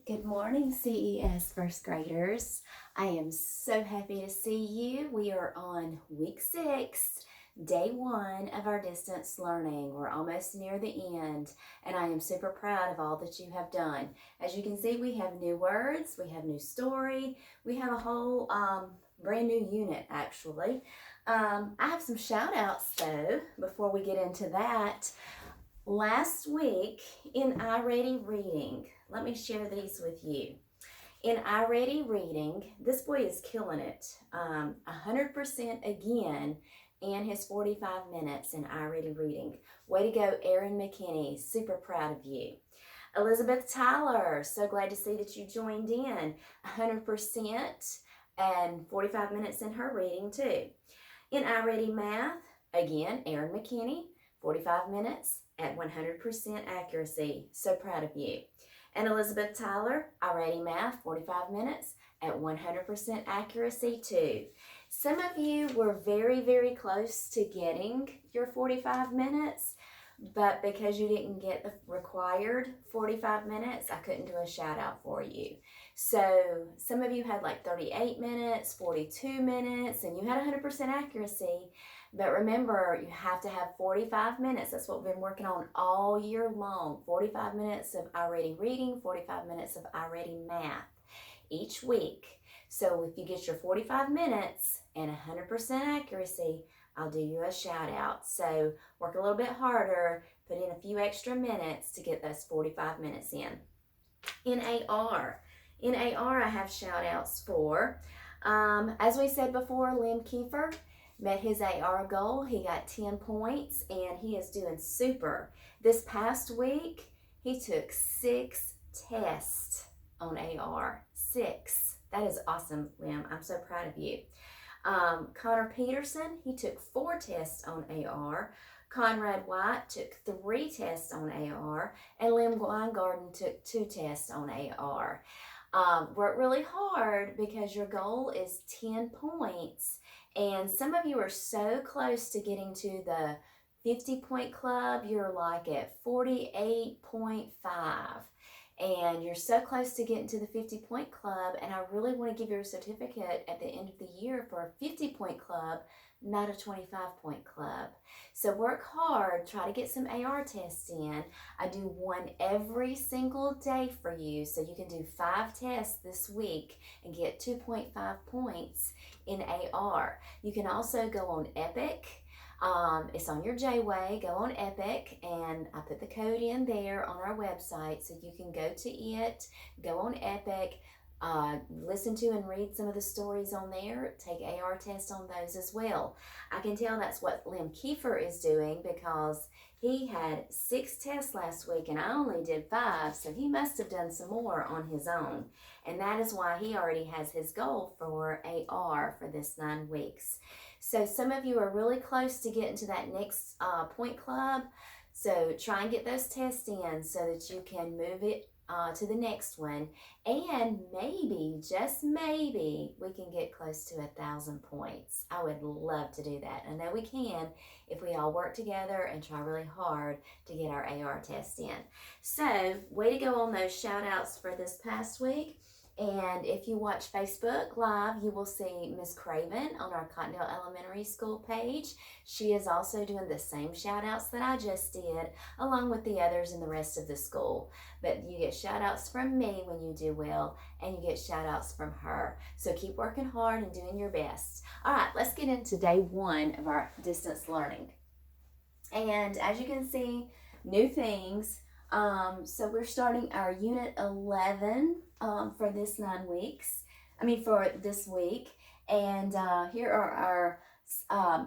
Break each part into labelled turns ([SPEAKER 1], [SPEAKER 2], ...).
[SPEAKER 1] Good morning, CES first graders. I am so happy to see you. We are on week 6, day 1 of our distance learning. We're almost near the end, and I am super proud of all that you have done. As you can see, we have new words, we have new story, we have a whole brand new unit actually. I have some shout outs though before we get into that. Last week in iReady Reading, let me share these with you. In iReady Reading, this boy is killing it. 100% again and his 45 minutes in iReady Reading. Way to go, Aaron McKinney. Super proud of you. Elizabeth Tyler, so glad to see that you joined in. 100% and 45 minutes in her reading too. In iReady Math, again, Aaron McKinney, 45 minutes at 100% accuracy. So proud of you. And Elizabeth Tyler, iReady Math, 45 minutes at 100% accuracy too. Some of you were very, very close to getting your 45 minutes, but because you didn't get the required 45 minutes, I couldn't do a shout out for you. So some of you had like 38 minutes, 42 minutes, and you had 100% accuracy. But remember, you have to have 45 minutes. That's what we've been working on all year long. 45 minutes of iReady Reading, 45 minutes of iReady Math each week. So if you get your 45 minutes and 100% accuracy, I'll do you a shout out. So work a little bit harder, put in a few extra minutes to get those 45 minutes in. In AR, I have shout outs for, as we said before, Lim Kiefer met his AR goal. He got 10 points and he is doing super. This past week, he took 6 tests on AR. 6. That is awesome, Lim. I'm so proud of you. Connor Peterson, he took 4 tests on AR. Conrad White took 3 tests on AR, and Lim Weingarten took 2 tests on AR. Work really hard because your goal is 10 points, and some of you are so close to getting to the 50-point club. You're like at 48.5. And you're so close to getting to the 50-point club, and I really want to give you a certificate at the end of the year for a 50-point club, not a 25-point club. So work hard, try to get some AR tests in. I do one every single day for you, so you can do 5 tests this week and get 2.5 points in AR. You can also go on Epic. It's on your J-Way. Go on Epic, and I put the code in there on our website, so you can go to it, go on Epic, listen to and read some of the stories on there, take AR tests on those as well. I can tell that's what Lim Kiefer is doing because he had 6 tests last week and I only did 5, so he must have done some more on his own. And that is why he already has his goal for AR for this 9 weeks. So some of you are really close to getting to that next point club. So try and get those tests in so that you can move it to the next one. And maybe, just maybe, we can get close to 1,000 points. I would love to do that. I know we can if we all work together and try really hard to get our AR test in. So way to go on those shout outs for this past week. And if you watch Facebook Live, you will see Miss Craven on our Cottondale Elementary School page. She is also doing the same shout outs that I just did, along with the others in the rest of the school. But you get shout outs from me when you do well, and you get shout outs from her. So keep working hard and doing your best. All right, let's get into day 1 of our distance learning. And as you can see, new things. So we're starting our Unit 11 for this 9 weeks. For this week. And here are our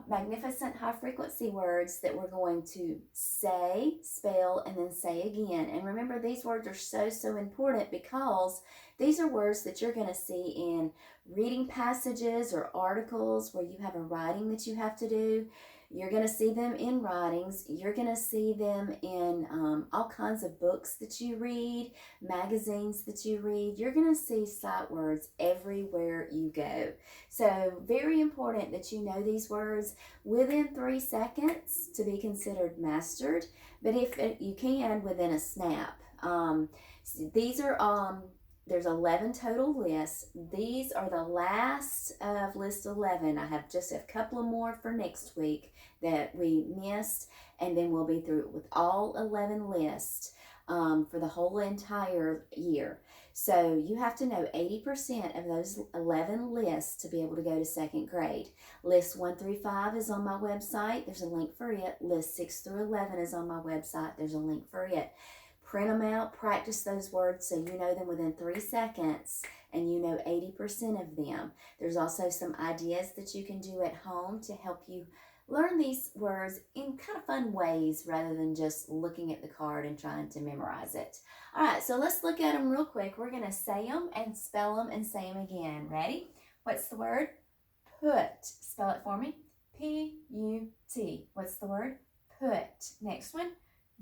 [SPEAKER 1] magnificent high frequency words that we're going to say, spell, and then say again. And remember, these words are so important because these are words that you're going to see in reading passages or articles where you have a writing that you have to do. You're going to see them in writings. You're going to see them in all kinds of books that you read, magazines that you read. You're going to see sight words everywhere you go. So very important that you know these words within 3 seconds to be considered mastered, but if you can, within a snap. These are there's 11 total lists. These are the last of list 11. I have just a couple of more for next week that we missed, and then we'll be through with all 11 lists for the whole entire year. So you have to know 80% of those 11 lists to be able to go to second grade. List 1 through 5 is on my website. There's a link for it. List 6 through 11 is on my website. There's a link for it. Print them out, practice those words so you know them within 3 seconds and you know 80% of them. There's also some ideas that you can do at home to help you learn these words in kind of fun ways rather than just looking at the card and trying to memorize it. All right, so let's look at them real quick. We're going to say them and spell them and say them again. Ready? What's the word? Put. Spell it for me. P-U-T. What's the word? Put. Next one.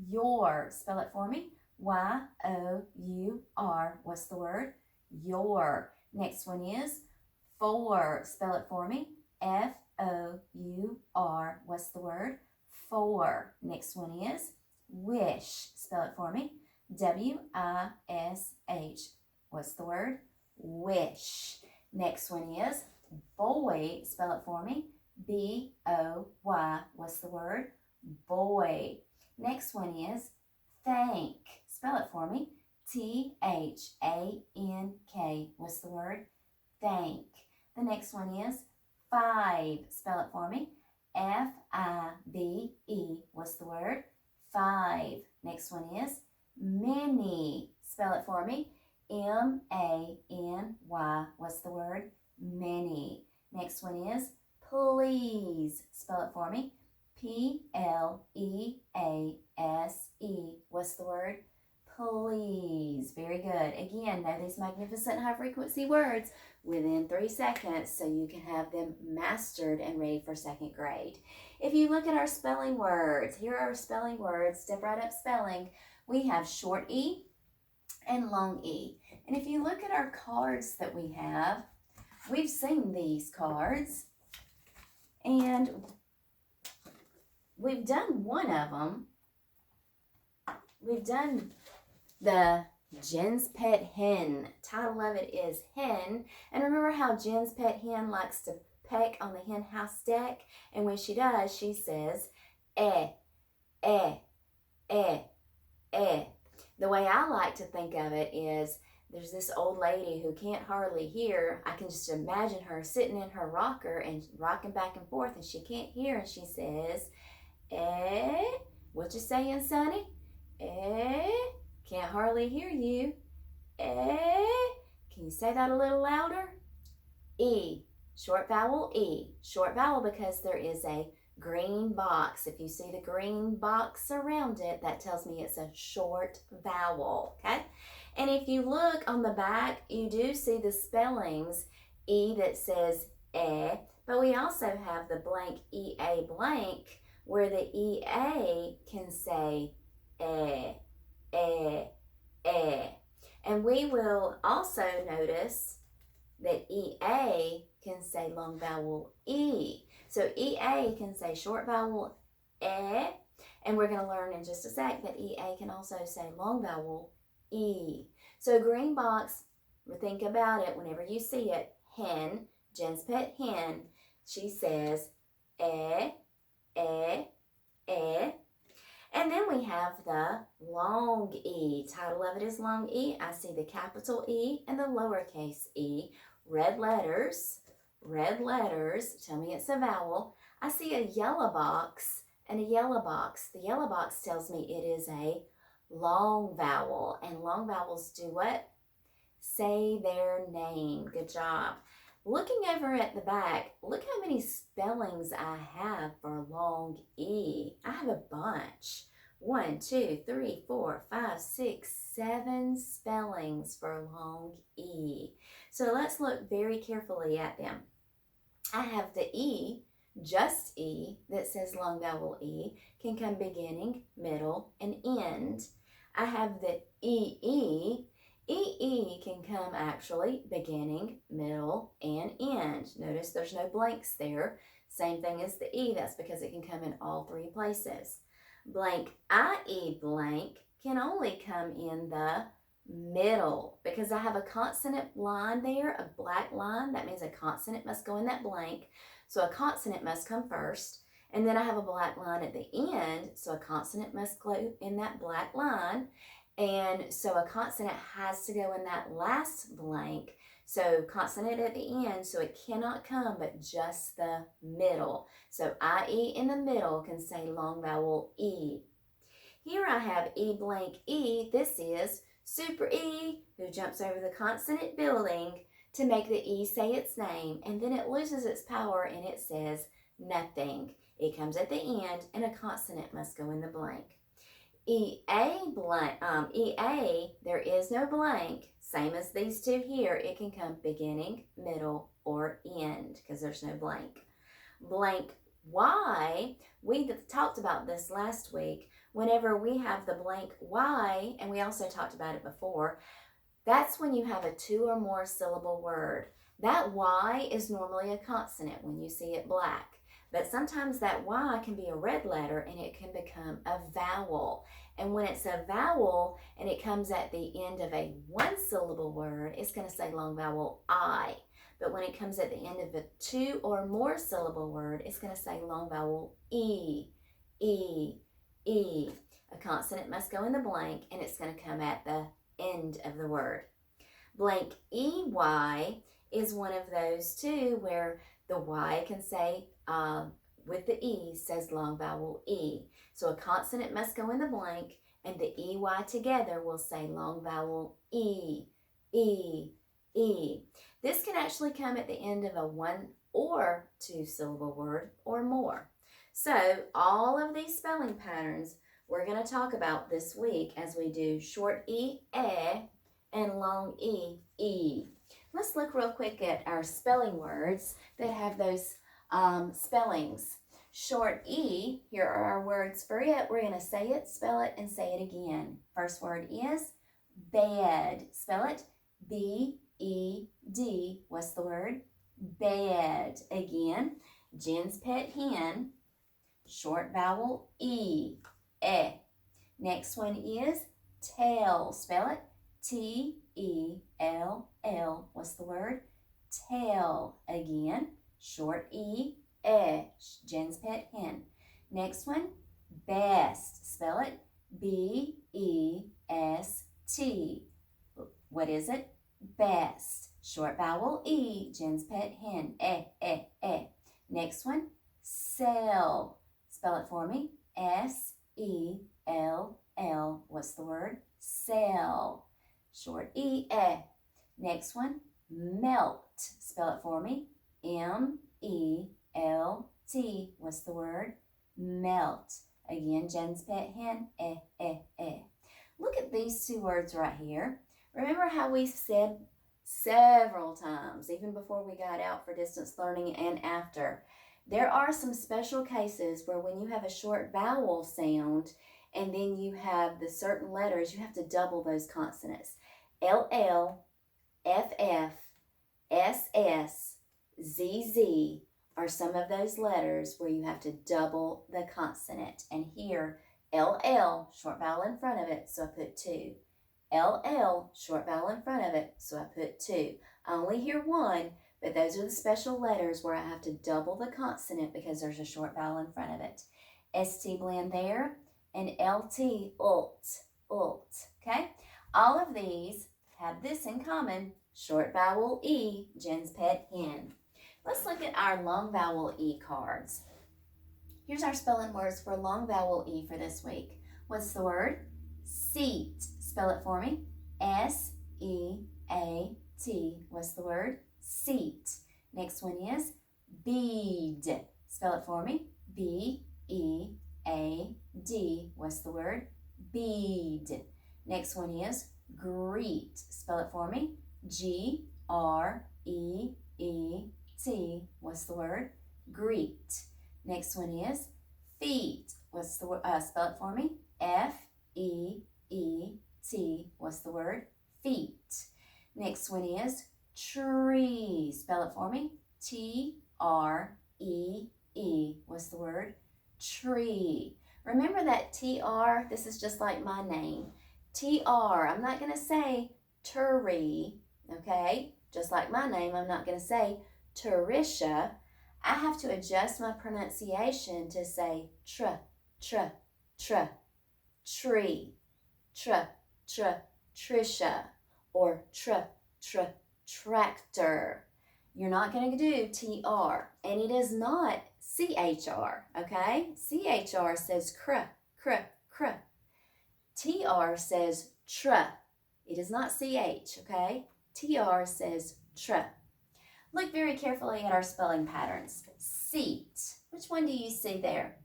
[SPEAKER 1] Your. Spell it for me. Y-O-U-R. What's the word? Your. Next one is for. Spell it for me. F-O-U-R. What's the word? For. Next one is wish. Spell it for me. W-I-S-H. What's the word? Wish. Next one is boy. Spell it for me. B-O-Y. What's the word? Boy. Next one is thank. Spell it for me. T-H-A-N-K. What's the word? Thank. The next one is 5. Spell it for me. F-I-V-E. What's the word? 5. Next one is many. Spell it for me. M-A-N-Y. What's the word? Many. Next one is please. Spell it for me. P-L-E-A-S-E. What's the word? Please. Very good. Again, know these magnificent high frequency words within 3 seconds so you can have them mastered and ready for second grade. If you look at our spelling words, here are our spelling words. Step right up spelling. We have short E and long E. And if you look at our cards that we have, we've seen these cards and we've done one of them. We've done the Jen's Pet Hen. Title of it is Hen. And remember how Jen's Pet Hen likes to peck on the hen house deck? And when she does, she says, eh, eh, eh, eh. The way I like to think of it is there's this old lady who can't hardly hear. I can just imagine her sitting in her rocker and rocking back and forth and she can't hear and she says, eh, what you saying, Sonny? Eh, can't hardly hear you. Eh, can you say that a little louder? E, short vowel E. Short vowel because there is a green box. If you see the green box around it, that tells me it's a short vowel, okay? And if you look on the back, you do see the spellings, E that says eh, but we also have the blank EA blank where the EA can say eh, eh, eh. And we will also notice that EA can say long vowel E. So EA can say short vowel eh, and we're going to learn in just a sec that EA can also say long vowel E. So green box, think about it whenever you see it. Hen, Jen's Pet Hen, she says eh, eh, eh. And then we have the long E. Title of it is long E. I see the capital E and the lowercase e. Red letters. Tell me it's a vowel. I see a yellow box and a yellow box. The yellow box tells me it is a long vowel. And long vowels do what? Say their name. Good job. Looking over at the back, look how many spellings I have for long E. I have a bunch. 1, 2, 3, 4, 5, 6, 7 spellings for long E. So let's look very carefully at them. I have the E, just E, that says long vowel E, can come beginning, middle, and end. I have the EE. EE can come actually beginning, middle, and end. Notice there's no blanks there. Same thing as the E. That's because it can come in all 3 places. Blank IE blank can only come in the middle, because I have a consonant line there, a black line. That means a consonant must go in that blank. So a consonant must come first. And then I have a black line at the end, so a consonant must go in that black line. And so a consonant has to go in that last blank. So consonant at the end, so it cannot come but just the middle. So IE in the middle can say long vowel E. Here I have E blank E. This is Super E, who jumps over the consonant building to make the E say its name, and then it loses its power and it says nothing. It comes at the end, and a consonant must go in the blank. EA, there is no blank. Same as these two here. It can come beginning, middle, or end because there's no blank. Blank Y, we talked about this last week. Whenever we have the blank Y, and we also talked about it before, that's when you have a 2 or more syllable word. That Y is normally a consonant when you see it black. But sometimes that Y can be a red letter and it can become a vowel. And when it's a vowel and it comes at the end of a 1 syllable word, it's going to say long vowel I. But when it comes at the end of a 2 or more syllable word, it's going to say long vowel E, E, E. A consonant must go in the blank and it's going to come at the end of the word. Blank EY is one of those too where the Y can say with the E says long vowel E. So a consonant must go in the blank and the EY together will say long vowel E, E, E. This can actually come at the end of a 1 or 2 syllable word or more. So all of these spelling patterns we're going to talk about this week as we do short E, and long E, E. Let's look real quick at our spelling words that have those spellings. Short E, here are our words for it. We're going to say it, spell it, and say it again. First word is bed. Spell it B-E-D. What's the word? Bed. Again, Jen's pet hen. Short vowel E. Next one is tell. Spell it T-E-L-L. What's the word? Tell. Again, short E. Jen's pet hen. Next one, best. Spell it B-E-S-T. What is it? Best. Short vowel E. Jen's pet hen. Next one, sell. Spell it for me. S-E-L-L. What's the word? Sell. Short E. Next one, melt. Spell it for me. M-E-L-T. What's the word? Melt. Again, Jen's pet hen. Look at these two words right here. Remember how we said several times, even before we got out for distance learning and after, there are some special cases where when you have a short vowel sound and then you have the certain letters, you have to double those consonants. L-L, F-F, S-S, Z-Z are some of those letters where you have to double the consonant. And here, L-L, short vowel in front of it, so I put 2. L-L, short vowel in front of it, so I put 2. I only hear 1, but those are the special letters where I have to double the consonant because there's a short vowel in front of it. S-T blend there, and L-T, ult, okay? All of these have this in common, short vowel E, Jen's pet hen. Let's look at our long vowel E cards. Here's our spelling words for long vowel E for this week. What's the word? Seat. Spell it for me. S-E-A-T. What's the word? Seat. Next one is bead. Spell it for me. B-E-A-D. What's the word? Bead. Next one is greet. Spell it for me. G-R-E-E-T. What's the word? Greet. Next one is feet. What's the word? Spell it for me. F-E-E-T. What's the word? Feet. Next one is tree. Spell it for me. T-R-E-E. What's the word? Tree. Remember that T-R? This is just like my name. TR, I'm not going to say Turi, okay? Just like my name, I'm not going to say Turisha. I have to adjust my pronunciation to say tr, tree, Trisha, or tractor. You're not going to do TR, and it is not CHR, okay? CHR says cr. TR says tr. It is not CH, okay? TR says tr. Look very carefully at our spelling patterns. Seat. Which one do you see there?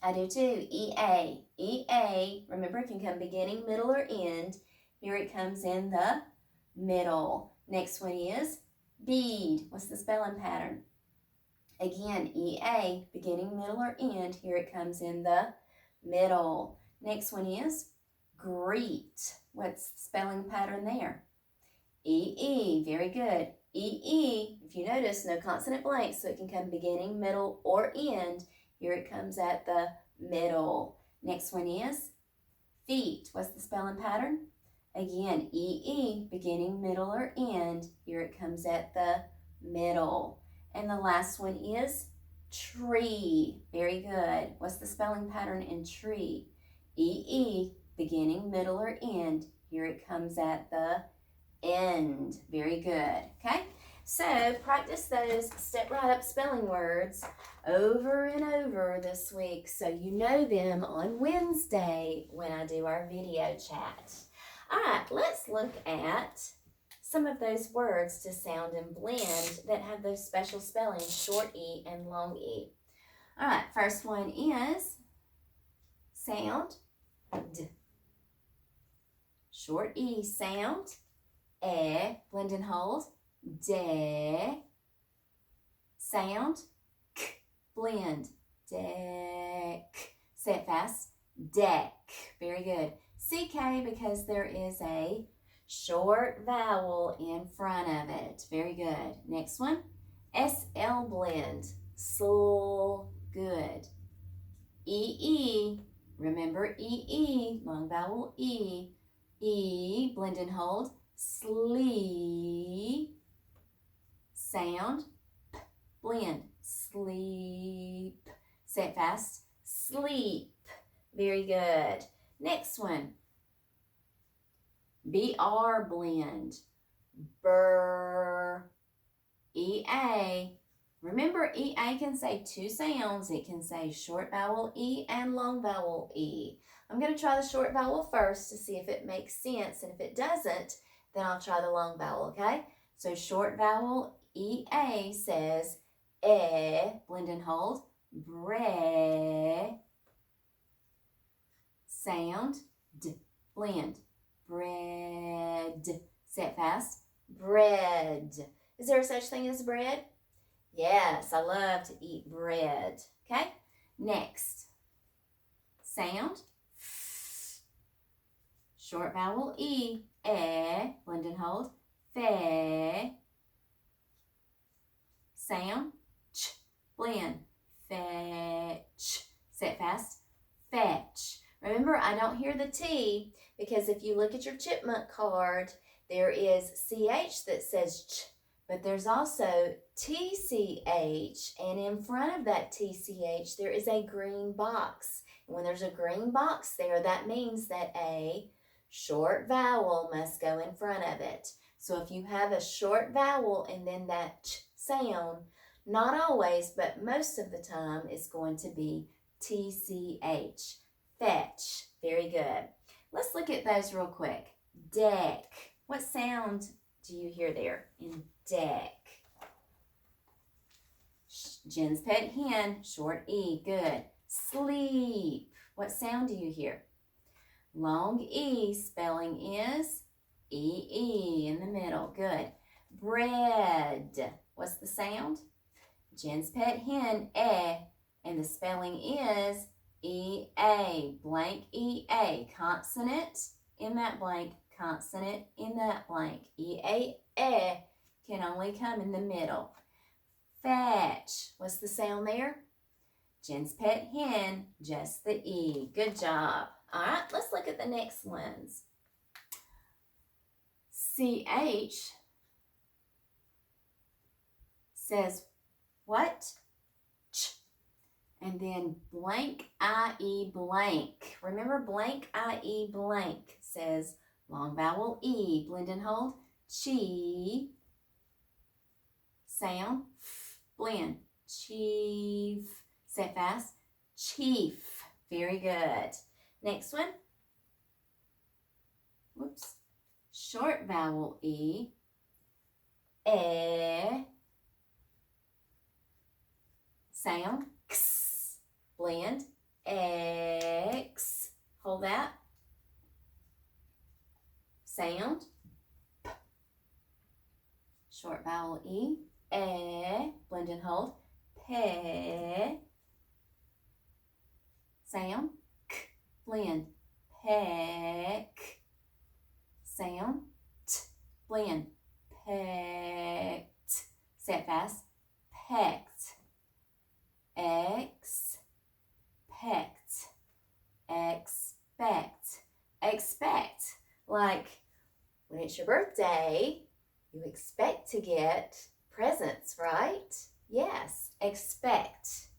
[SPEAKER 1] I do too. EA. EA, remember, it can come beginning, middle, or end. Here it comes in the middle. Next one is bead. What's the spelling pattern? Again, EA, beginning, middle, or end. Here it comes in the middle. Next one is greet. What's the spelling pattern there? EE, very good. EE, if you notice, no consonant blanks, so it can come beginning, middle, or end. Here it comes at the middle. Next one is feet. What's the spelling pattern? Again, EE, beginning, middle, or end. Here it comes at the middle. And the last one is tree. Very good. What's the spelling pattern in tree? EE, beginning, middle, or end. Here it comes at the end. Very good. Okay? So practice those Step Right Up spelling words over and over this week so you know them on Wednesday when I do our video chat. All right, let's look at some of those words to sound and blend that have those special spellings, short E and long E. All right, first one is sound, D. Short E sound, blend and hold, de. Sound, k, blend, deck. Say it fast, deck. Very good. CK because there is a short vowel in front of it. Very good. Next one, SL blend, sl, good. EE, remember EE, long vowel E. E, blend and hold, sleep. Sound, p, blend, sleep. Say it fast, sleep. Very good. Next one, BR blend, burr. EA, remember EA can say two sounds. It can say short vowel E and long vowel E. I'm going to try the short vowel first to see if it makes sense, and if it doesn't, then I'll try the long vowel, okay? So short vowel EA says blend and hold, bre. Sound, d, blend, bread. Say it fast, bread. Is there such thing as bread? Yes, I love to eat bread. Okay, next, sound, f. Short vowel E, blend and hold, fe. Sound, ch, blend, fetch. Say it fast, fetch. Remember, I don't hear the T because if you look at your chipmunk card, there is CH that says ch, but there's also TCH, and in front of that TCH, there is a green box. And when there's a green box there, that means that a short vowel must go in front of it. So if you have a short vowel and then that ch sound, not always, but most of the time, it's going to be TCH. Fetch. Very good. Let's look at those real quick. Deck. What sound do you hear there in deck? Jen's pet hen, short E. Good. Sleep. What sound do you hear? Long E. Spelling is E in the middle. Good. Bread. What's the sound? Jen's pet hen, and the spelling is EA, blank EA, consonant in that blank, consonant in that blank. EA, can only come in the middle. Fetch, what's the sound there? Jen's pet hen, just the E. Good job. All right, let's look at the next ones. CH says what? Ch. And then blank, IE blank. Remember blank, IE blank says long vowel E, blend and hold, chi, sound, blend, chief, say it fast, chief. Very good. Next one. Whoops. Short vowel E, sound, x, blend, x, hold that, sound, p, short vowel E, blend and hold, pe, sound, k, blend, peck, sound, t, blend, pecked, say it fast, pecked, expect, like when it's your birthday, you expect to get presents, right? Yes, expect.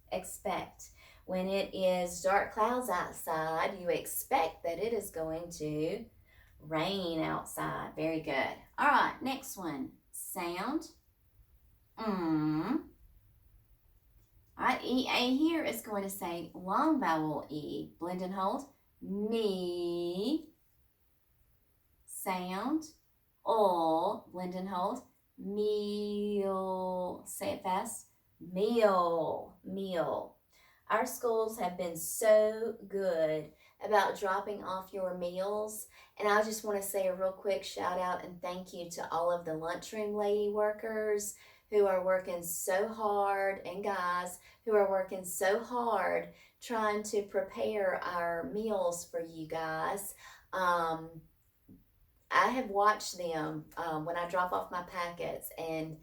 [SPEAKER 1] When it is dark clouds outside, you expect that it is going to rain outside. Very good. All right, next one. Sound. All right, EA here is going to say long vowel E. Blend and hold. Me. Sound. O. Blend and hold. Meal. Say it fast. Meal. Our schools have been so good about dropping off your meals. And I just want to say a real quick shout out and thank you to all of the lunchroom lady workers who are working so hard, and guys who are working so hard trying to prepare our meals for you guys. I have watched them when I drop off my packets, and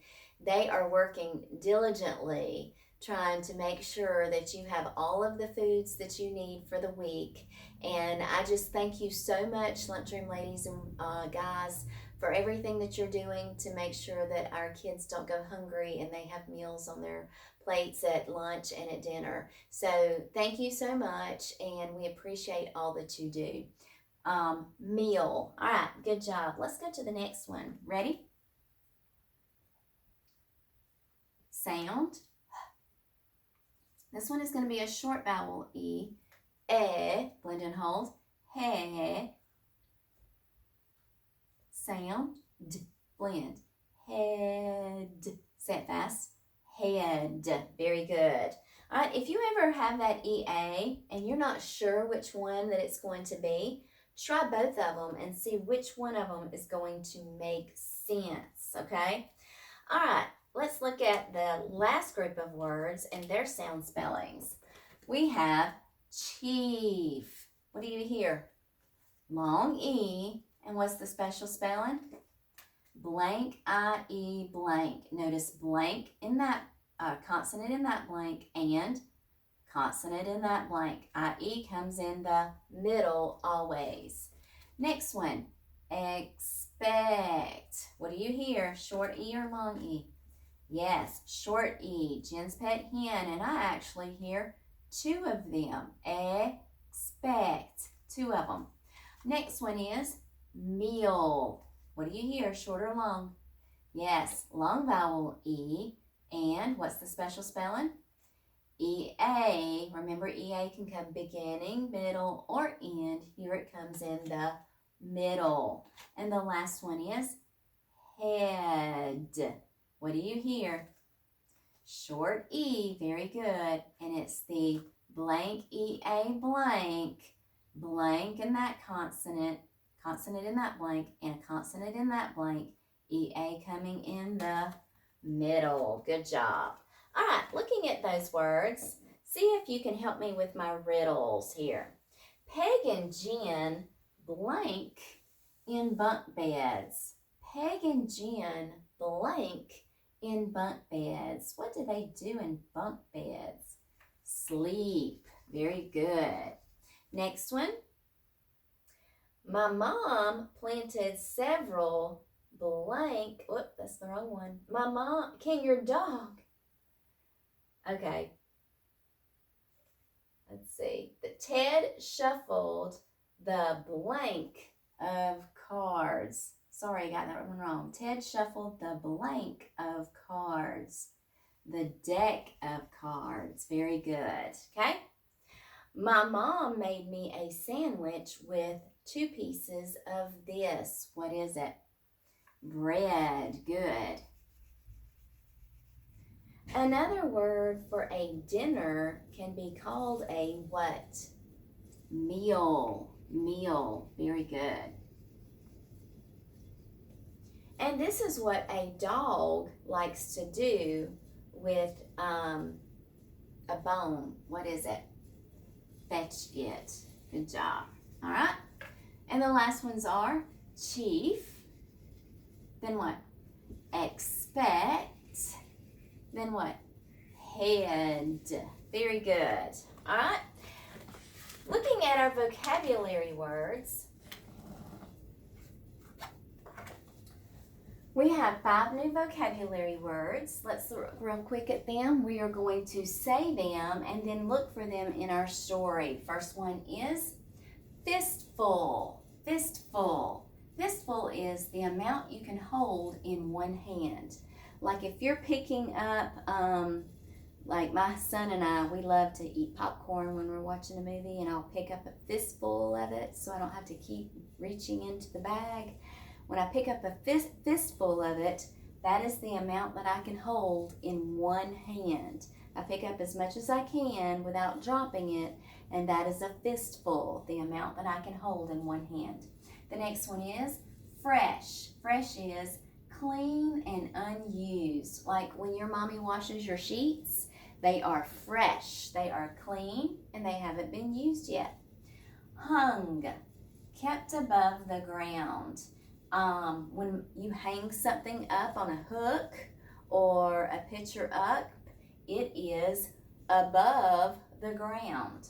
[SPEAKER 1] they are working diligently trying to make sure that you have all of the foods that you need for the week. And I just thank you so much, lunchroom ladies and guys, for everything that you're doing to make sure that our kids don't go hungry and they have meals on their plates at lunch and at dinner. So thank you so much, and we appreciate all that you do. Meal. All right, good job. Let's go to the next one. Ready? Sound. This one is going to be a short vowel E. Blend and hold. He. Sound. D. Blend. Head. Say it fast. Head. Very good. All right, if you ever have that EA and you're not sure which one that it's going to be, try both of them and see which one of them is going to make sense, okay? All right, let's look at the last group of words and their sound spellings. We have chief. What do you hear? Long E, and what's the special spelling? Blank, I-E, blank. Notice blank in that, consonant in that blank, and consonant in that blank. I-E comes in the middle always. Next one, expect. What do you hear? Short E or long E? Yes, short E. Jen's pet hen, and I actually hear two of them. Expect. Two of them. Next one is meal. What do you hear? Short or long? Yes, long vowel E. And what's the special spelling? EA. Remember, EA can come beginning, middle, or end. Here it comes in the middle. And the last one is head. What do you hear? Short E. Very good. And it's the blank EA blank. Blank in that consonant. Consonant in that blank. And a consonant in that blank. EA coming in the middle. Good job. All right, looking at those words, see if you can help me with my riddles here. Peg and Jen blank in bunk beds. Peg and Jen blank in bunk beds. What do they do in bunk beds? Sleep. Very good. Next one. My mom planted several blank. Whoop, that's the wrong one. My mom, can your dog? Okay, let's see. The Ted shuffled the blank of cards. Sorry, I got that one wrong. Ted shuffled the blank of cards. The deck of cards. Very good. Okay. My mom made me a sandwich with 2 pieces of this. What is it? Bread. Good. Another word for a dinner can be called a what? Meal. Meal. Very good. And this is what a dog likes to do with a bone. What is it? Fetch it. Good job. All right. And the last ones are chief. Then what? Expect. Then what? Head. Very good. All right. Looking at our vocabulary words, we have 5 new vocabulary words. Let's look real quick at them. We are going to say them and then look for them in our story. First one is fistful. Fistful. Fistful is the amount you can hold in one hand. Like if you're picking up, like my son and I, we love to eat popcorn when we're watching a movie, and I'll pick up a fistful of it so I don't have to keep reaching into the bag. When I pick up a fistful of it, that is the amount that I can hold in one hand. I pick up as much as I can without dropping it, and that is a fistful, the amount that I can hold in one hand. The next one is fresh. Fresh is clean and unused. Like when your mommy washes your sheets, they are fresh. They are clean and they haven't been used yet. Hung, kept above the ground. When you hang something up on a hook or a picture up, it is above the ground.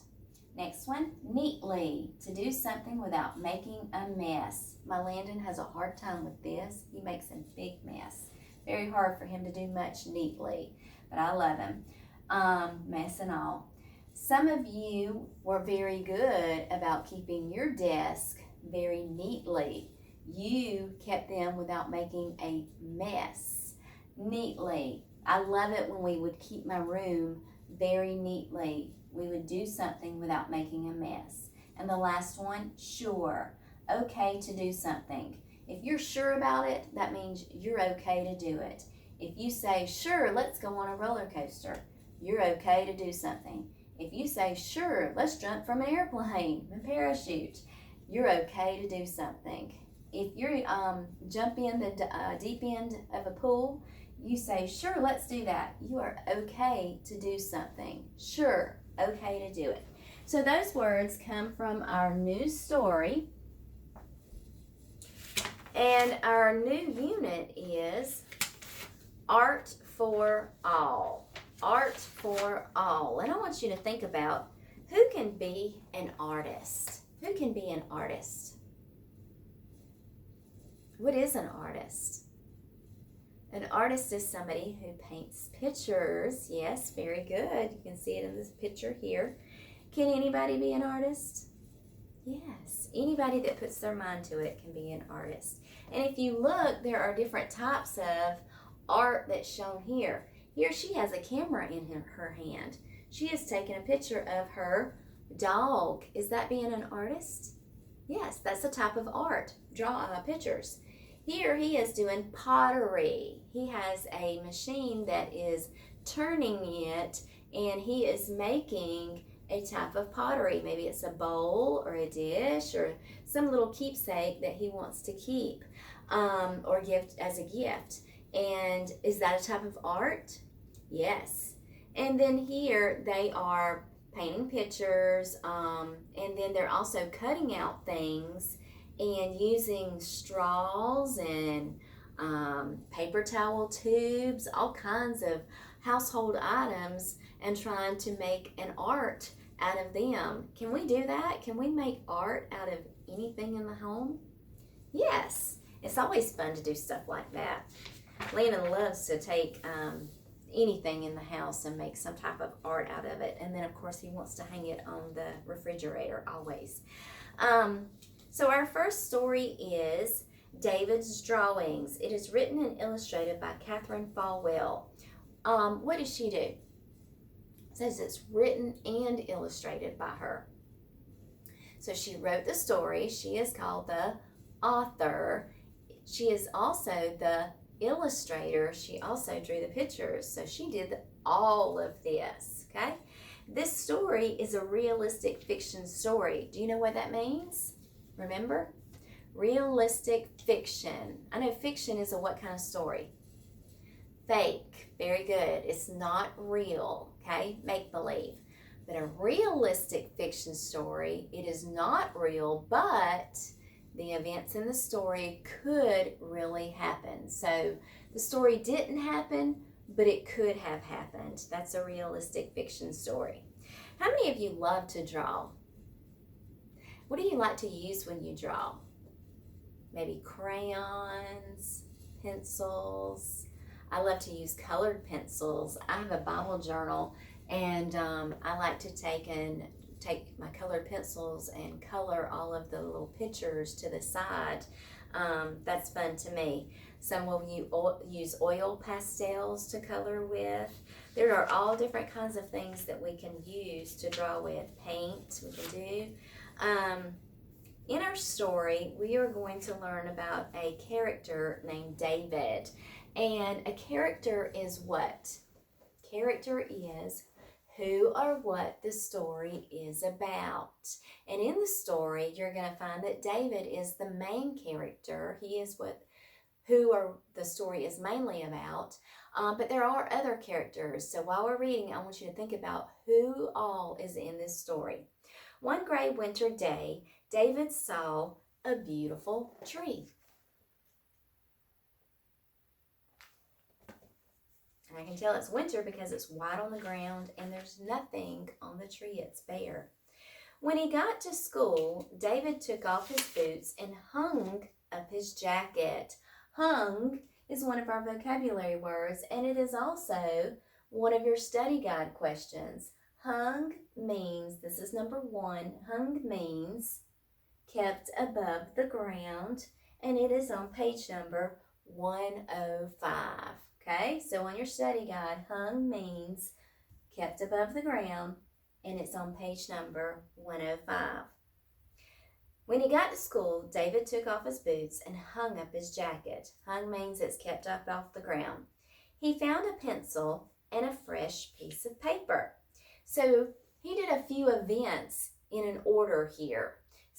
[SPEAKER 1] Next one, neatly, to do something without making a mess. My Landon has a hard time with this. He makes a big mess. Very hard for him to do much neatly, but I love him. Mess and all. Some of you were very good about keeping your desk very neatly. You kept them without making a mess. Neatly. I love it when we would keep my room very neatly. We would do something without making a mess. And the last one, sure. Okay to do something. If you're sure about it, that means you're okay to do it. If you say, sure, let's go on a roller coaster, you're okay to do something. If you say, sure, let's jump from an airplane and parachute, you're okay to do something. If you jump in the deep end of a pool, you say, sure, let's do that. You are okay to do something. Sure, okay to do it. So those words come from our new story. And our new unit is Art for All. Art for All. And I want you to think about who can be an artist. Who can be an artist? What is an artist? An artist is somebody who paints pictures. Yes, very good. You can see it in this picture here. Can anybody be an artist? Yes, anybody that puts their mind to it can be an artist. And if you look, there are different types of art that's shown here. Here she has a camera in her hand. She has taken a picture of her dog. Is that being an artist? Yes, that's a type of art. Draw pictures. Here he is doing pottery. He has a machine that is turning it, and he is making a type of pottery. Maybe it's a bowl or a dish or some little keepsake that he wants to keep or give as a gift. And is that a type of art? Yes. And then here they are painting pictures, and then they're also cutting out things and using straws and paper towel tubes, all kinds of household items, and trying to make an art out of them. Can we do that? Can we make art out of anything in the home? Yes, it's always fun to do stuff like that. Landon loves to take anything in the house and make some type of art out of it. And then, of course, he wants to hang it on the refrigerator always. So our first story is David's Drawings. It is written and illustrated by Catherine Falwell. What does she do? It says it's written and illustrated by her. So she wrote the story. She is called the author. She is also the illustrator. She also drew the pictures. So she did all of this, okay? This story is a realistic fiction story. Do you know what that means? Remember? Realistic fiction. I know fiction is a what kind of story? Fake. Very good. It's not real, okay? Make believe. But a realistic fiction story, it is not real, but the events in the story could really happen. So the story didn't happen, but it could have happened. That's a realistic fiction story. How many of you love to draw? What do you like to use when you draw? Maybe crayons, pencils. I love to use colored pencils. I have a Bible journal, and I like to take my colored pencils and color all of the little pictures to the side. That's fun to me. Some will use oil pastels to color with. There are all different kinds of things that we can use to draw with. Paint we can do. In our story, we are going to learn about a character named David. And a character is what? Character is who or what the story is about. And in the story, you're going to find that David is the main character. He is who or the story is mainly about. But there are other characters. So while we're reading, I want you to think about who all is in this story. One gray winter day, David saw a beautiful tree. And I can tell it's winter because it's white on the ground and there's nothing on the tree. It's bare. When he got to school, David took off his boots and hung up his jacket. Hung is one of our vocabulary words, and it is also one of your study guide questions. Hung means, this is number 1, hung means kept above the ground, and it is on page number 105. Okay, so on your study guide, hung means kept above the ground, and it's on page number 105. When he got to school, David took off his boots and hung up his jacket. Hung means it's kept up off the ground. He found a pencil and a fresh piece of paper. So he did a few events in an order here.